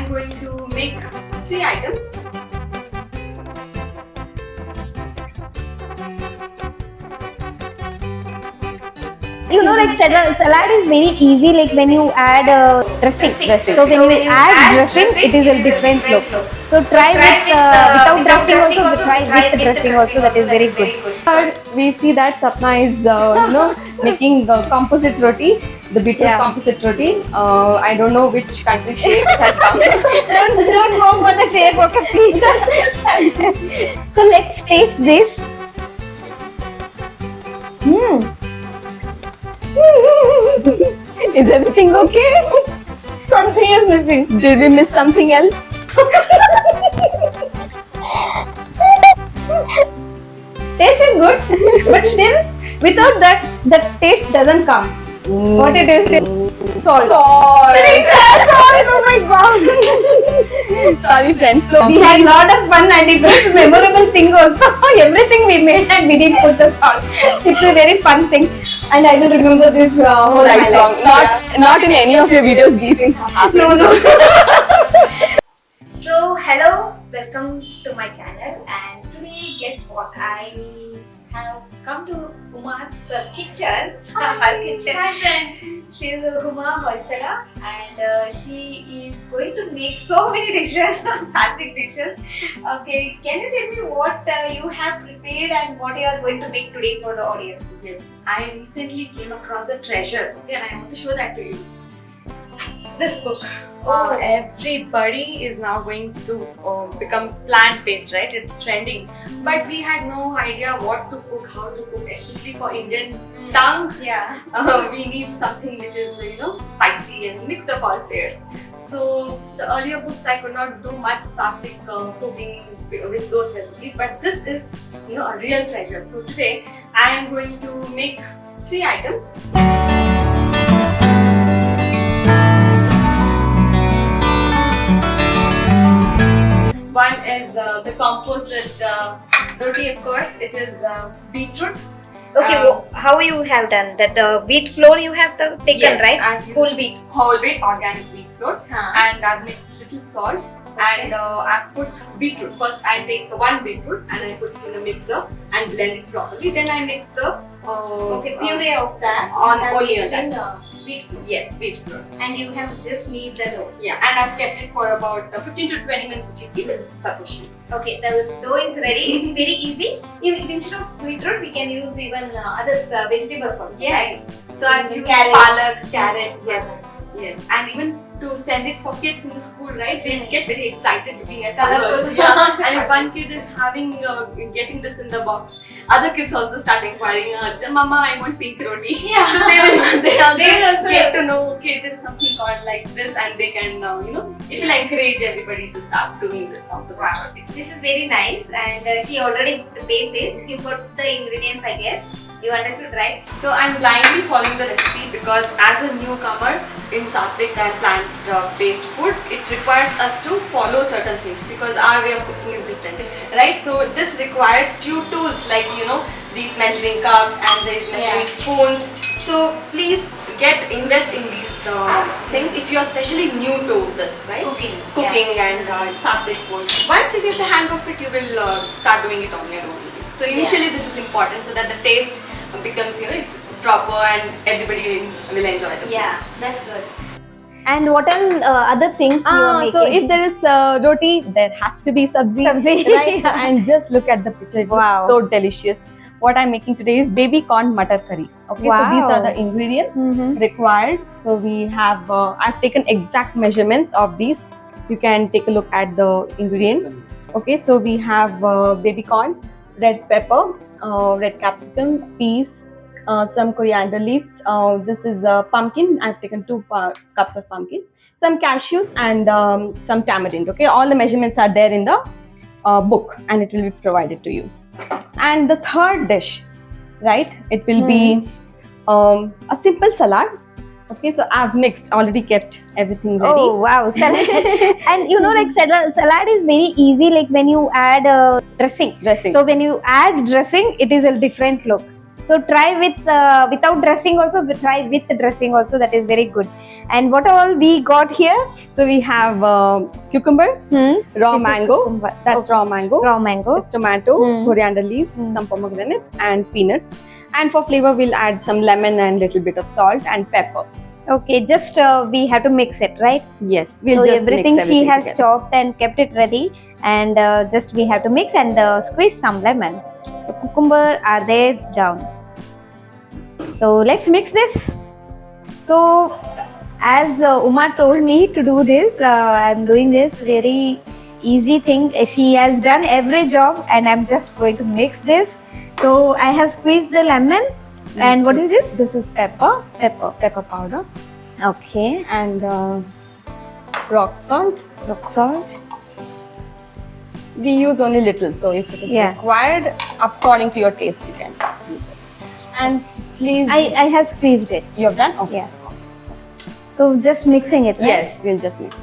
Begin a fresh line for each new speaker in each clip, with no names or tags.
going to make 3 items.
You know, like salad is very easy. Like when you add dressing. So when you add dressing, it is a different look. So try with without dressing also. Try with the dressing also. That is very good.
We see that Sapna is making composite roti, the beetroot composite roti. I don't know which country shape it has come.
don't go for the shape of a pizza. So let's taste this.
Is everything okay?
Something is missing.
Did we miss something else?
Taste is good, but still, without that, the taste doesn't come. What it is? Salt.
Salt.
Oh my god.
Sorry friends. So
We had a lot of fun and it was a memorable thing also. Everything we made and we didn't put the salt. It's a very fun thing. And I will remember this whole
lifelong.
life.
Not in any of your videos these things have happened.
No.
So hello, welcome to my channel, and today guess what, I have come to Uma's kitchen. Her kitchen.
Hi friends.
She is Uma Hoysala, and she is going to make so many dishes, sattvic dishes. Okay, can you tell me what you have prepared and what you are going to make today for the audience?
Yes, I recently came across a treasure. Okay, and I want to show that to you. This book. Everybody is now going to become plant-based, right? It's trending. But we had no idea what to cook, how to cook, especially for Indian tongue.
Yeah.
We need something which is, spicy and mixed of all flavors. So the earlier books I could not do much sattvic cooking with those recipes, but this is, a real treasure. So today I am going to make 3 items. One is the composite roti, of course. It is beetroot.
Okay, how you have done that? Wheat flour you have taken,
Yes,
right?
I've used
Whole wheat.
Whole wheat, organic wheat flour.
Huh.
And I've mixed little salt. And I've put beetroot. First I take one beetroot and I put it in the mixer and blend it properly. Then I mix the
Puree of that.
on
You have
only
mixed
on
in,
that.
wheat flour.
Yes, wheat flour.
And you have just knead the dough.
Yeah, and I've kept it for about 15 to 20 minutes. If you keep it sufficient.
Okay, the dough is ready. It's very easy. Instead of beetroot, we can use even other vegetables also.
Yes.
Right?
So I've used
Carrot.
palak, carrot. Yes, and even to send it for kids in the school, right? They get very excited looking at
Colorful.
colors. Yeah. And if one kid is getting this in the box, other kids also start inquiring, Mama, I want pink roti.
Yeah.
So they will
also
get to know, okay, there's something called like this, and they can, it will encourage everybody to start doing this composite roti.
This is very nice, and she already prepared this. You got the ingredients, I guess. You understood, right?
So I'm blindly following the recipe because as a newcomer in sattvic and plant-based food, it requires us to follow certain things because our way of cooking is different, right? So this requires few tools like these measuring cups and these measuring spoons. So please invest in these things if you are especially new to this, right? Cooking and sattvic food. Once you get the hang of it, you will start doing it on your own. So initially this is important so that the taste becomes, it's proper and everybody will enjoy the food.
Yeah, that's good.
And what are other things you are making?
So if there is roti, there has to be sabzi, right? And just look at the picture. It
Wow.
looks so delicious. What I'm making today is baby corn matar curry. Okay, so these are the ingredients required. So we have, I've taken exact measurements of these. You can take a look at the ingredients. Okay, so we have baby corn, red pepper, red capsicum, peas, some coriander leaves. This is pumpkin. I've taken 2 cups of pumpkin, some cashews, and some tamarind. Okay, all the measurements are there in the book, and it will be provided to you. And the third dish, right? It will be a simple salad. Okay, so I've already kept everything ready.
Oh wow, salad. And like salad is very easy. Like when you add dressing.
Dressing.
So when you add dressing, it is a different look. So try with without dressing also. Try with the dressing also. That is very good. And what all we got here?
So we have cucumber, raw
This is
mango.
cucumber.
That's
Okay.
raw mango.
Raw mango.
It's tomato,
Hmm.
coriander leaves,
Hmm.
some pomegranate, and peanuts. And for flavor, we'll add some lemon and little bit of salt and pepper.
Okay, just we have to mix it, right?
Yes, we'll
So
just
everything
mix
she has
together.
chopped and kept it ready, and just we have to mix and squeeze some lemon. So cucumber are there down. So let's mix this. So as Uma told me to do this, I'm doing this very easy thing. She has done every job, and I'm just going to mix this. So I have squeezed the lemon, and what is this?
This is pepper,
Pepper.
powder,
Okay.
and rock salt.
Rock salt.
We use only little, so if it is
Yeah.
required, according to your taste, you can use it. And please,
I have squeezed it.
you have done? Okay.
Yeah. So just mixing it, right?
Yes, we'll just mix.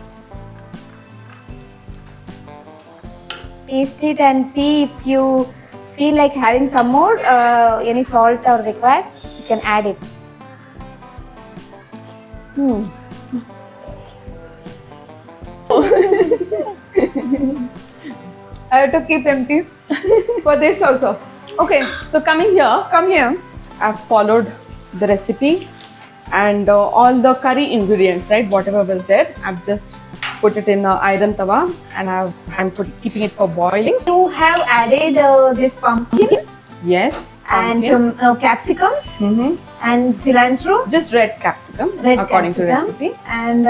Taste it and see if you feel like having some more, any salt or required, you can add it.
I have to keep empty for this also.
Okay, so coming here,
Come here.
I've followed the recipe and all the curry ingredients, right? Whatever was there, I've just put it in an iron tawa and I'm keeping it for boiling.
You have added this pumpkin
Yes.
and
pumpkin.
capsicums
Mhm.
and cilantro,
Just red capsicum,
red
according
capsicum,
to recipe.
and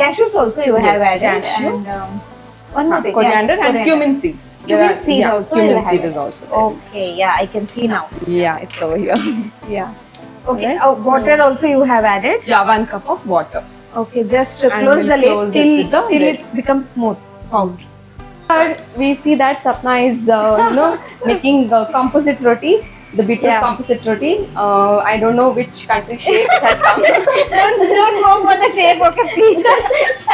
cashews also you have
Yes,
added.
cashew.
And one more thing.
Coriander
yes,
and
coriander.
cumin seeds.
Cumin seed also you
Cumin
have
seed
it.
is also there.
Okay, yeah, I can see now.
Yeah, it's over here.
Yeah. Okay.
Right.
Water also you have added.
Yeah, 1 cup of water.
Okay, just
And
close
we'll
the lid
close it
till
with the
till
lid.
it becomes smooth. Soft.
We see that Sapna is, making composite roti, the beetroot
Yeah.
composite roti. I don't know which country shape it has come.
Don't go for the shape, okay, please.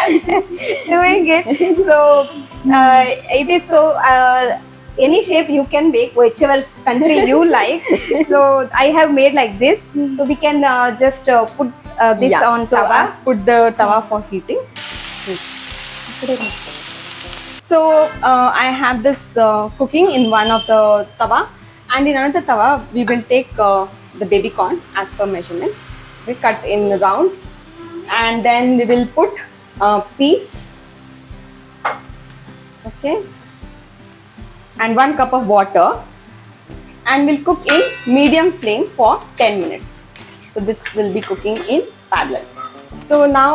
I'm just doing it. So it is so. Any shape you can make, whichever country you like. So I have made like this. So we can just put this
Yeah,
on
so
tawa.
I've put the tawa for heating. So I have this cooking in one of the tawa, and in another tawa we will take the baby corn as per measurement. We cut in rounds, and then we will put peas. Okay, and 1 cup of water, and we'll cook in medium flame for 10 minutes. So this will be cooking in parallel. So now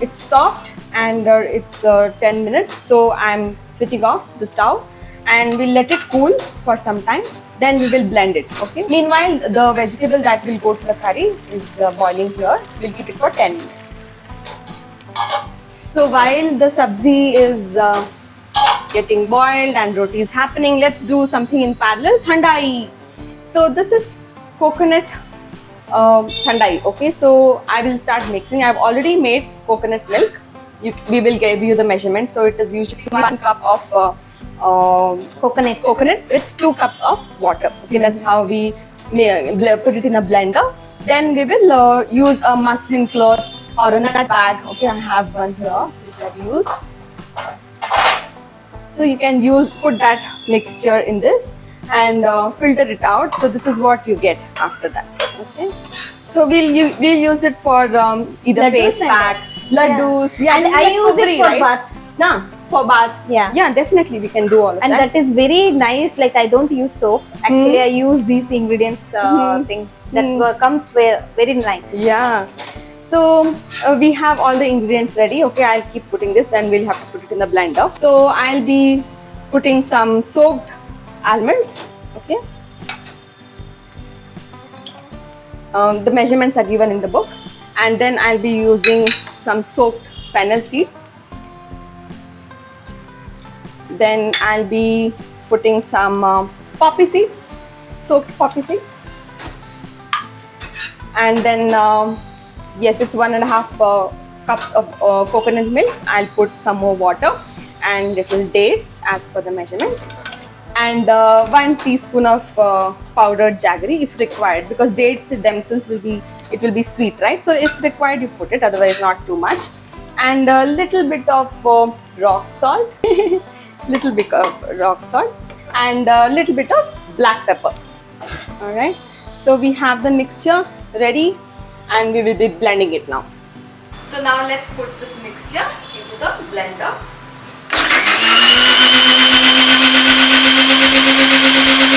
it's soft and it's 10 minutes. So I'm switching off the stove and we'll let it cool for some time. Then we will blend it. Okay. Meanwhile, the vegetable that will go to the curry is boiling here. We'll keep it for 10 minutes. So while the sabzi is getting boiled and roti is happening, let's do something in parallel. Thandai. So this is coconut thandai. Okay, so I will start mixing. I've already made coconut milk. We will give you the measurement. So it is usually 1 cup of coconut with 2 cups of water. Okay, that's how we put it in a blender. Then we will use a muslin cloth or a nut bag. Okay, I have one here which I've used. So you can put that mixture in this and filter it out. So this is what you get after that. Okay. So we'll use it for either
Laddus
face
and
pack, laddus. Yeah,
And
this is
I
like
use it
potpourri,
for
right?
bath.
Nah, for bath.
Yeah.
Yeah, definitely we can do all of
And
that.
that is very nice. Like I don't use soap. Actually, I use these ingredients thing that comes very nice.
Yeah. So we have all the ingredients ready. Okay, I'll keep putting this, then we'll have to put it in the blender. So I'll be putting some soaked almonds. Okay. The measurements are given in the book, and then I'll be using some soaked fennel seeds. Then I'll be putting some poppy seeds, soaked poppy seeds, and then yes, it's 1.5 cups of coconut milk. I'll put some more water and little dates as per the measurement. and 1 teaspoon of powdered jaggery if required, because dates themselves will be sweet, right? So if required you put it, otherwise not too much. And a little bit of rock salt, little bit of rock salt, and a little bit of black pepper. All right, so we have the mixture ready and we will be blending it now.
So now let's put this mixture into the blender.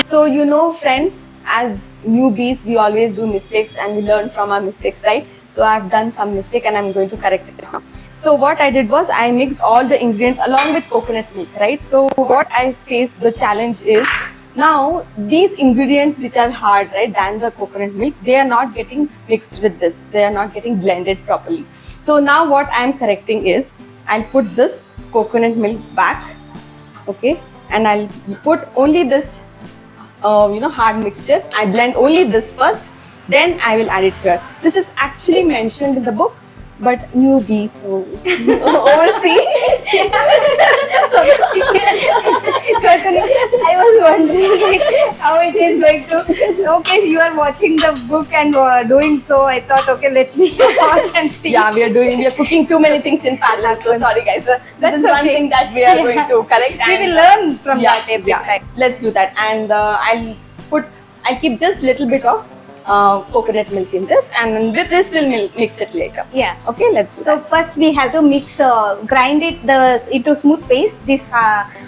So you know friends, as newbies we always do mistakes and we learn from our mistakes, right? So I've done some mistake and I'm going to correct it now. So what I did was I mixed all the ingredients along with coconut milk, right? So what I faced the challenge is, now these ingredients which are hard, right, than the coconut milk, they are not getting mixed with this. They are not getting blended properly. So now what I am correcting is, I'll put this coconut milk back, okay, and I'll put only this hard mixture. I blend only this first, then I will add it here. This is actually mentioned in the book, but newbies oversee.
I was wondering like, how it is going to. Okay, you are watching the book and doing so. I thought, okay, let me watch and see.
Yeah, we are cooking too many things in parallel. So sorry guys. This is one
okay.
thing that we are going to correct.
We
and,
will learn from that every
yeah,
time.
let's do that. And I'll keep just little bit of coconut milk in this, and with this we'll mix it later.
Yeah.
Okay, let's do
So
that.
first we have to mix, grind it into smooth paste. This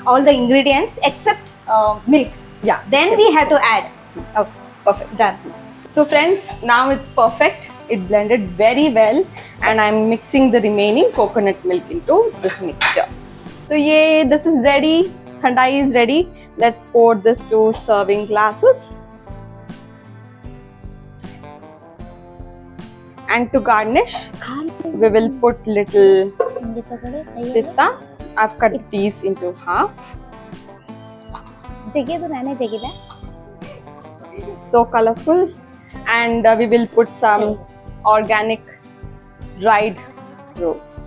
all the ingredients except milk.
Yeah.
Then we have to add. Okay,
Perfect.
done.
So friends, now it's perfect. It blended very well, and I'm mixing the remaining coconut milk into this mixture. So yay, this is ready. Thandai is ready. Let's pour this to serving glasses. And to garnish, we will put little pista. I've cut these into half. So colorful. And we will put some organic dried rose.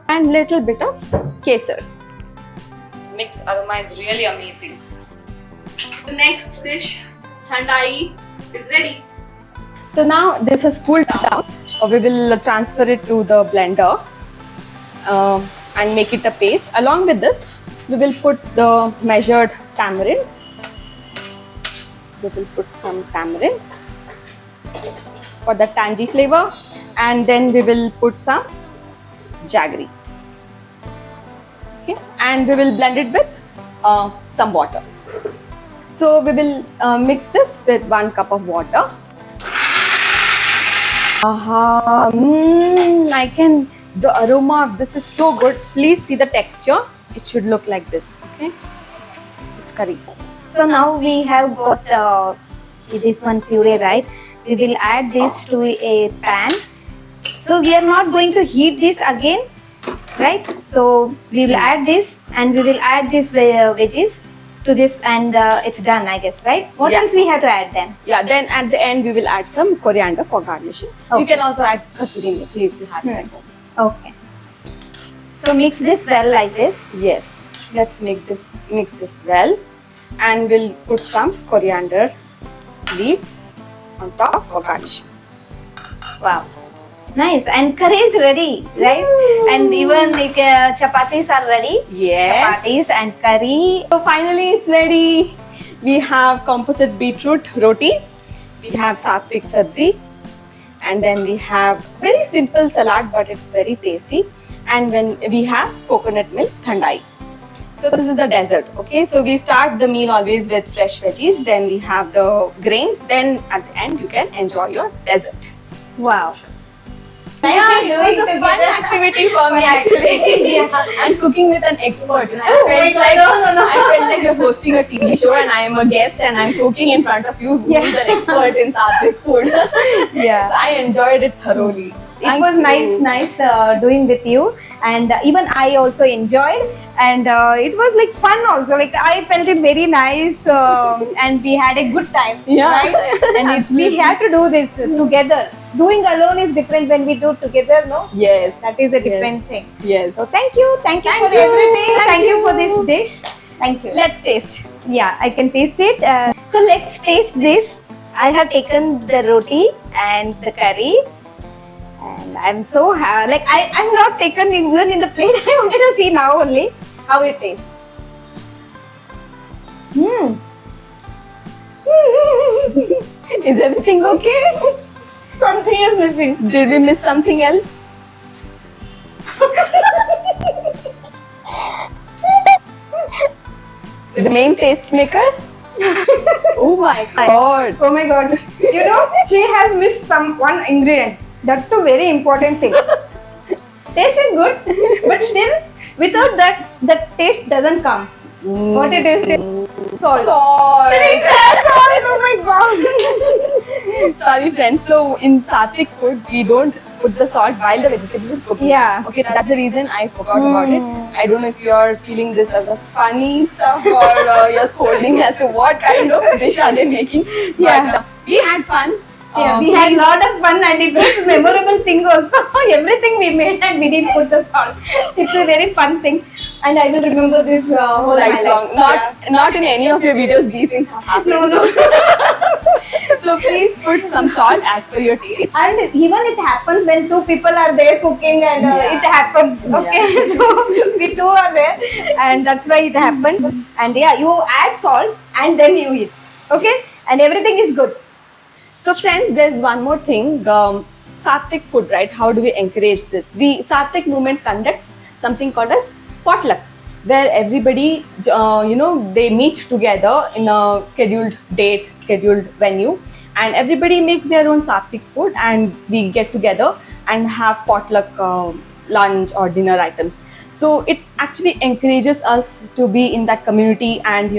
And little bit of kesar.
Mixed aroma is really amazing. The next dish, thandai, is ready.
So now this has cooled down. We will transfer it to the blender and make it a paste. Along with this, we will put the measured tamarind. We will put some tamarind for the tangy flavor, and then we will put some jaggery. Okay, and we will blend it with some water. So we will mix this with 1 cup of water. The aroma of this is so good. Please see the texture. It should look like this. Okay, it's curry.
So now we have got this one puree, right? We will add this to a pan. So we are not going to heat this again, right? So we will add this and we will add these veggies to this, and it's done, I guess, right? What
Yeah.
else we have to add then?
Yeah, then at the end we will add some coriander for garnishing.
Okay.
You can also add kasuri methi if you have it at home.
Okay. So mix this well like this.
Yes, let's mix this well, and we'll put some coriander leaves on top for garnishing.
Wow. Nice. And curry is ready, right? And even like chapatis are ready.
Yes.
Chapatis and curry.
So finally it's ready. We have composite beetroot roti, we have sattvic sabzi, and then we have very simple salad but it's very tasty, and when we have coconut milk thandai. So this is the dessert. Okay, so we start the meal always with fresh veggies, then we have the grains, then at the end you can enjoy your dessert.
Wow.
Yeah, it was a fun activity for me actually. And cooking with an expert. And I felt like you're hosting a TV show and I am a guest and I'm cooking in front of you who is an expert in Sattvic food.
Yeah.
So I enjoyed it thoroughly.
It
Thank
was
you.
nice doing with you, and even I also enjoyed, and it was like fun also. Like I felt it very nice, and we had a good time.
Yeah.
Right? And we have to do this together. Doing alone is different when we do together. No.
Yes.
That is a different thing.
Yes.
So thank you for everything. Thank you for this dish. Thank you.
Let's taste.
Yeah, I can taste it. So let's taste this. I have taken the roti and the curry, and I'm so like I'm not taken even in the plate. I wanted to see now only how it tastes.
Is everything okay?
Something is missing.
Did we miss something else? The main taste maker? Oh my god.
Oh my god! You know, she has missed one ingredient. That's a very important thing. Taste is good, but still, without that, the taste doesn't come. What it is? Salt.
Salt.
Salt. Oh my god!
Sorry friends, so in Sattvic food we don't put the salt while the vegetable is cooking.
Yeah.
Okay, that's the reason I forgot about it. I don't know if you're feeling this as a funny stuff or you're scolding as to what kind of dish are they making.
Yeah.
But we had fun.
Yeah, we had a lot of fun, and it was memorable thing also. Everything we made and we didn't put the salt. It's a very fun thing, and I will remember this whole my
lifelong.
life.
Not in any of your videos these things have happened.
No.
So please put some salt as per your taste.
And even it happens when two people are there cooking, and
Yeah.
it happens. Okay, so we two are there, and that's why it happened. And yeah, you add salt and then you eat. Okay, and everything is good.
So friends, there's one more thing. Sattvic food, right? How do we encourage this? The Sattvic movement conducts something called as potluck, where everybody, they meet together in a scheduled date, scheduled venue, and everybody makes their own Sattvic food, and we get together and have potluck lunch or dinner items. So it actually encourages us to be in that community and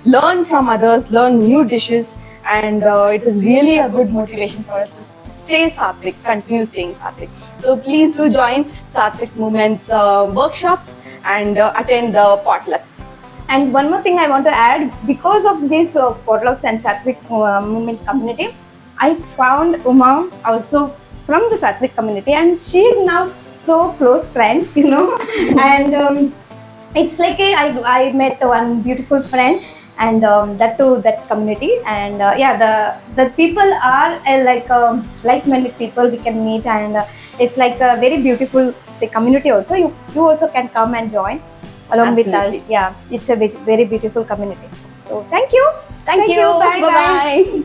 learn from others, learn new dishes. And it is really a good motivation for us to stay Sattvic, continue staying Sattvic. So please do join Sattvic Movements workshops and attend the potlucks.
And one more thing I want to add, because of this potlucks and Sattvic movement community, I found Uma also from the Sattvic community, and she is now so close friend, and it's like I met one beautiful friend, and that too, that community, and the people are like-minded people we can meet, and it's like a very beautiful the community also. You also can come and join along with
Absolutely.
us. Yeah, it's a very beautiful community. So thank you.
Thank you.
Bye.
Bye-bye.